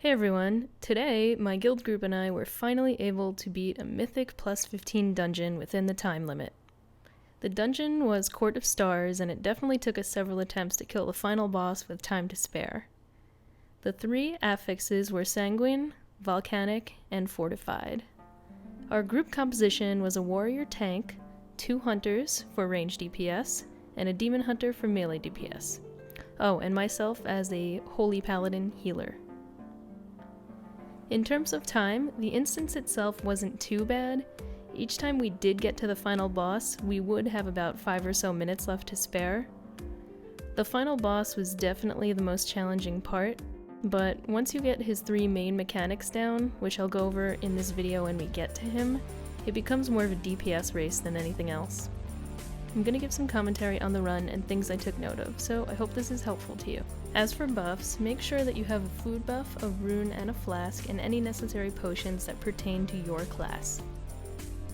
Hey everyone, today my guild group and I were finally able to beat a Mythic plus 15 dungeon within the time limit. The dungeon was Court of Stars and it definitely took us several attempts to kill the final boss with time to spare. The three affixes were sanguine, volcanic, and fortified. Our group composition was a warrior tank, 2 hunters for range DPS, and a demon hunter for melee DPS. Oh, and myself as a holy paladin healer. In terms of time, the instance itself wasn't too bad. Each time we did get to the final boss, we would have about 5 or so minutes left to spare. The final boss was definitely the most challenging part, but once you get his 3 main mechanics down, which I'll go over in this video when we get to him, it becomes more of a DPS race than anything else. I'm gonna give some commentary on the run and things I took note of, so I hope this is helpful to you. As for buffs, make sure that you have a food buff, a rune, and a flask, and any necessary potions that pertain to your class.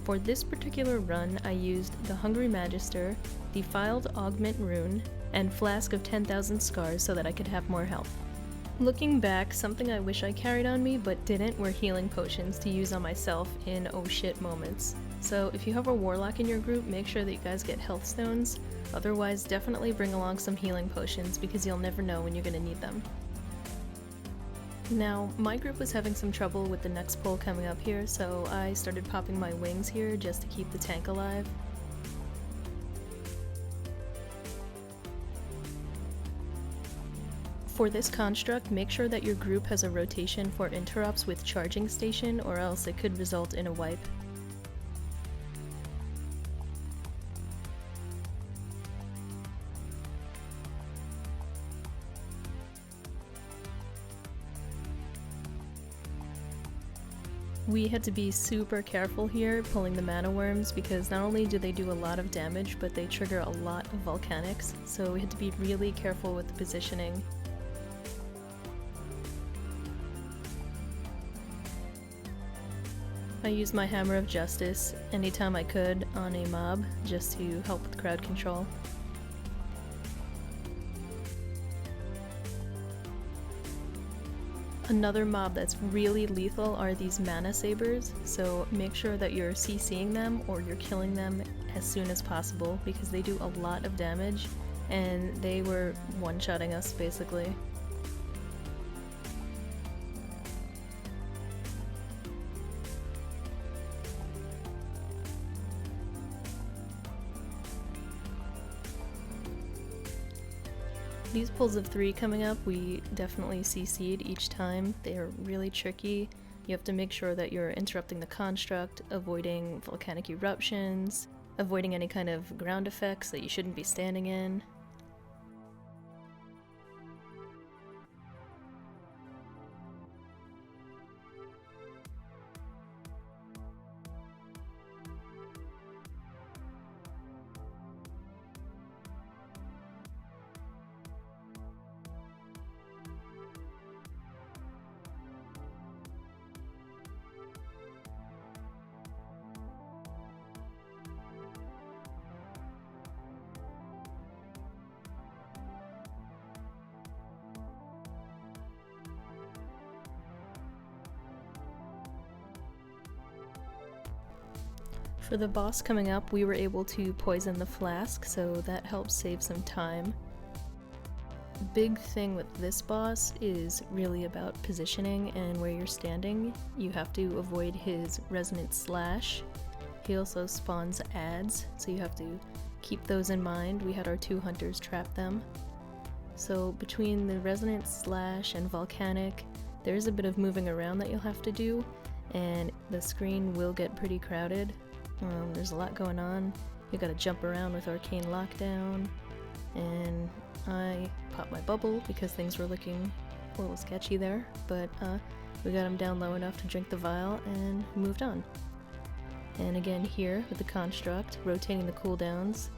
For this particular run, I used the Hungry Magister, Defiled Augment Rune, and Flask of 10,000 Scars so that I could have more health. Looking back, something I wish I carried on me but didn't were healing potions to use on myself in oh shit moments. So if you have a warlock in your group, make sure that you guys get health stones. Otherwise, definitely bring along some healing potions because you'll never know when you're gonna need them. Now, my group was having some trouble with the next pull coming up here, so I started popping my wings here just to keep the tank alive. For this construct, make sure that your group has a rotation for interrupts with charging station, or else it could result in a wipe. We had to be super careful here pulling the mana worms because not only do they do a lot of damage, but they trigger a lot of volcanics, so we had to be really careful with the positioning. I used my Hammer of Justice anytime I could on a mob just to help with crowd control. Another mob that's really lethal are these mana sabers, so make sure that you're CCing them or you're killing them as soon as possible because they do a lot of damage and they were one-shotting us basically. These pulls of 3 coming up, we definitely CC'd each time. They are really tricky. You have to make sure that you're interrupting the construct, avoiding volcanic eruptions, avoiding any kind of ground effects that you shouldn't be standing in. For the boss coming up, we were able to poison the flask, so that helps save some time. The big thing with this boss is really about positioning and where you're standing. You have to avoid his resonant slash. He also spawns adds, so you have to keep those in mind. We had our 2 hunters trap them. So between the resonant slash and volcanic, there's a bit of moving around that you'll have to do, and the screen will get pretty crowded. There's a lot going on. You gotta jump around with arcane lockdown, and I popped my bubble because things were looking a little sketchy there, but we got him down low enough to drink the vial and moved on. And again here with the construct, rotating the cooldowns.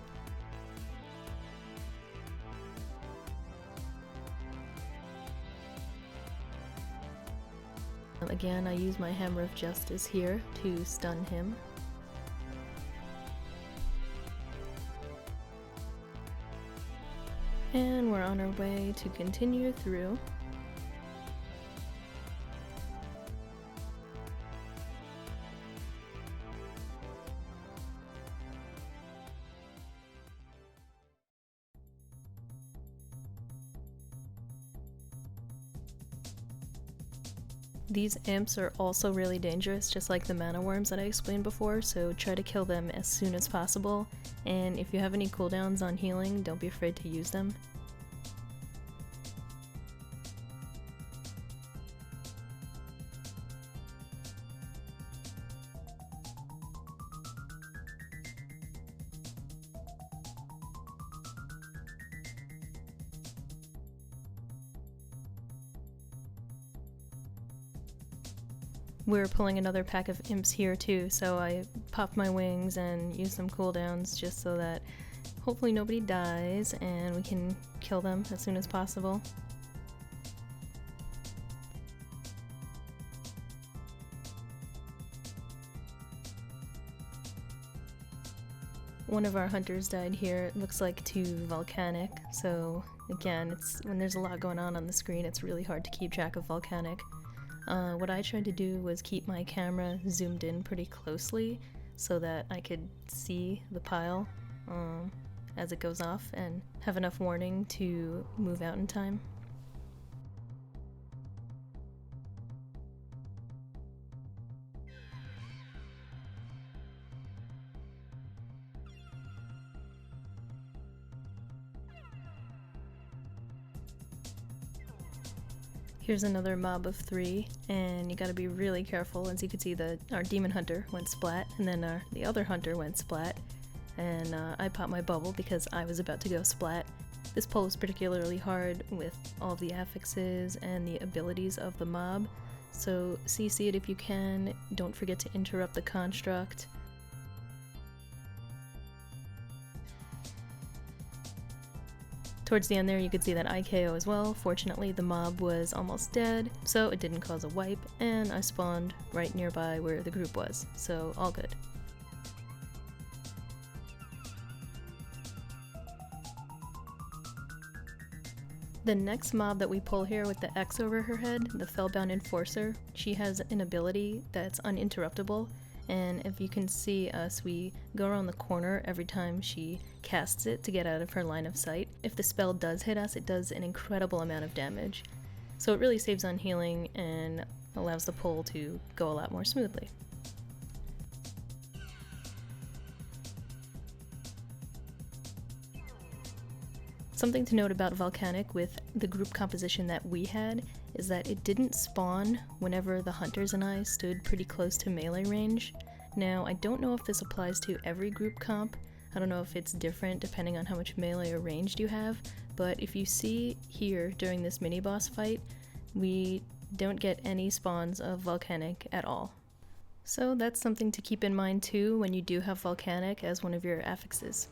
Again, I use my Hammer of Justice here to stun him. And we're on our way to continue through. These imps are also really dangerous, just like the mana worms that I explained before, so try to kill them as soon as possible, and if you have any cooldowns on healing, don't be afraid to use them. We're pulling another pack of imps here too, so I popped my wings and used some cooldowns just so that hopefully nobody dies and we can kill them as soon as possible. One of our hunters died here. It looks like to volcanic, so again, when there's a lot going on the screen, it's really hard to keep track of volcanic. What I tried to do was keep my camera zoomed in pretty closely so that I could see the pile as it goes off and have enough warning to move out in time. Here's another mob of 3, and you gotta be really careful. As you can see, our demon hunter went splat, and then the other hunter went splat, and I popped my bubble because I was about to go splat. This pull is particularly hard with all of the affixes and the abilities of the mob, so CC it if you can. Don't forget to interrupt the construct. Towards the end there you could see that I KO as well. Fortunately the mob was almost dead, so it didn't cause a wipe, and I spawned right nearby where the group was, so all good. The next mob that we pull here with the X over her head, the Fellbound Enforcer, she has an ability that's uninterruptible, and if you can see us, we go around the corner every time she casts it to get out of her line of sight. If the spell does hit us, it does an incredible amount of damage. So it really saves on healing and allows the pull to go a lot more smoothly. Something to note about Volcanic with the group composition that we had is that it didn't spawn whenever the hunters and I stood pretty close to melee range. Now, I don't know if this applies to every group comp. I don't know if it's different depending on how much melee or ranged you have, but if you see here during this mini-boss fight, we don't get any spawns of Volcanic at all. So that's something to keep in mind too when you do have Volcanic as one of your affixes.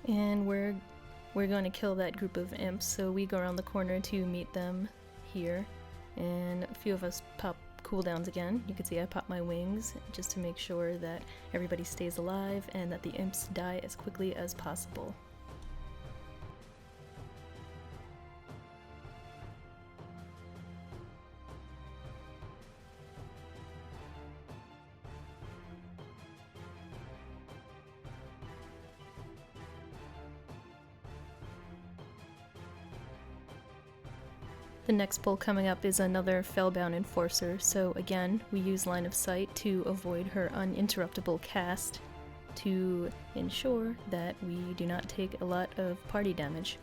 And we're going to kill that group of imps, so we go around the corner to meet them here, and a few of us pop cooldowns again. You can see I pop my wings just to make sure that everybody stays alive and that the imps die as quickly as possible. The next pull coming up is another Fellbound Enforcer, so again, we use line of sight to avoid her uninterruptible cast to ensure that we do not take a lot of party damage.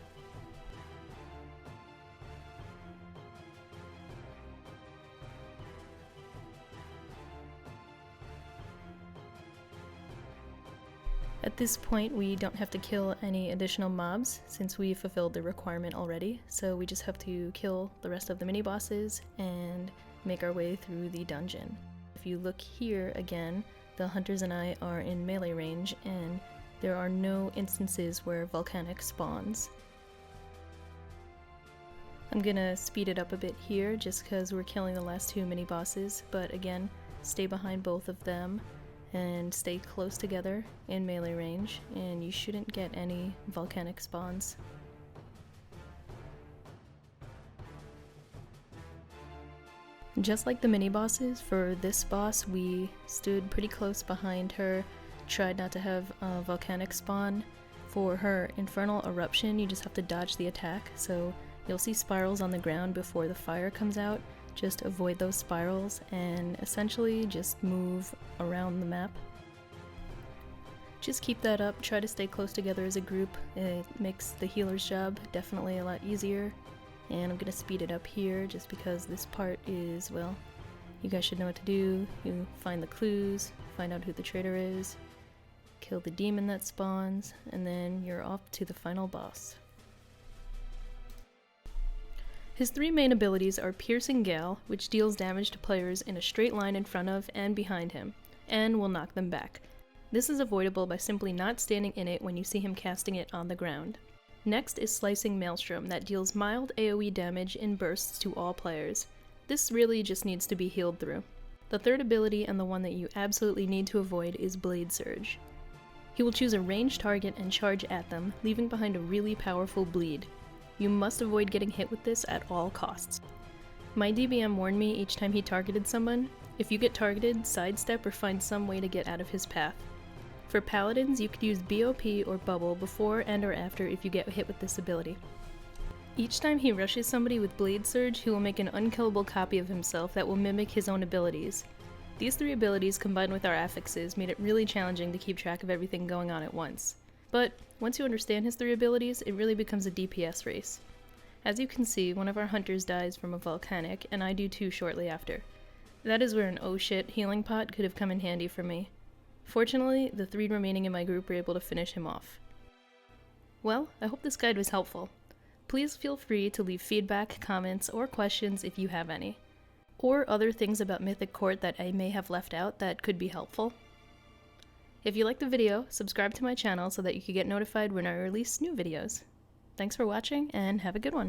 At this point, we don't have to kill any additional mobs since we fulfilled the requirement already, so we just have to kill the rest of the mini-bosses and make our way through the dungeon. If you look here again, the hunters and I are in melee range, and there are no instances where Volcanic spawns. I'm gonna speed it up a bit here just because we're killing the last 2 mini-bosses, but again, stay behind both of them and stay close together in melee range, and you shouldn't get any Volcanic spawns. Just like the mini-bosses, for this boss we stood pretty close behind her, tried not to have a Volcanic spawn. For her infernal eruption, you just have to dodge the attack, so you'll see spirals on the ground before the fire comes out. Just avoid those spirals and essentially just move around the map. Just keep that up, try to stay close together as a group. It makes the healer's job definitely a lot easier. And I'm gonna speed it up here just because this part is, well, you guys should know what to do. You find the clues, find out who the traitor is, kill the demon that spawns, and then you're off to the final boss. His three main abilities are Piercing Gale, which deals damage to players in a straight line in front of and behind him, and will knock them back. This is avoidable by simply not standing in it when you see him casting it on the ground. Next is Slicing Maelstrom, that deals mild AoE damage in bursts to all players. This really just needs to be healed through. The third ability, and the one that you absolutely need to avoid, is Blade Surge. He will choose a ranged target and charge at them, leaving behind a really powerful bleed. You must avoid getting hit with this at all costs. My DBM warned me each time he targeted someone, if you get targeted, sidestep or find some way to get out of his path. For paladins, you could use BOP or Bubble before and or after if you get hit with this ability. Each time he rushes somebody with Blade Surge, he will make an unkillable copy of himself that will mimic his own abilities. These three abilities combined with our affixes made it really challenging to keep track of everything going on at once. But once you understand his three abilities, it really becomes a DPS race. As you can see, one of our hunters dies from a volcanic, and I do too shortly after. That is where an oh shit healing pot could have come in handy for me. Fortunately, the three remaining in my group were able to finish him off. Well, I hope this guide was helpful. Please feel free to leave feedback, comments, or questions if you have any. Or other things about Mythic Court that I may have left out that could be helpful. If you liked the video, subscribe to my channel so that you can get notified when I release new videos. Thanks for watching, and have a good one.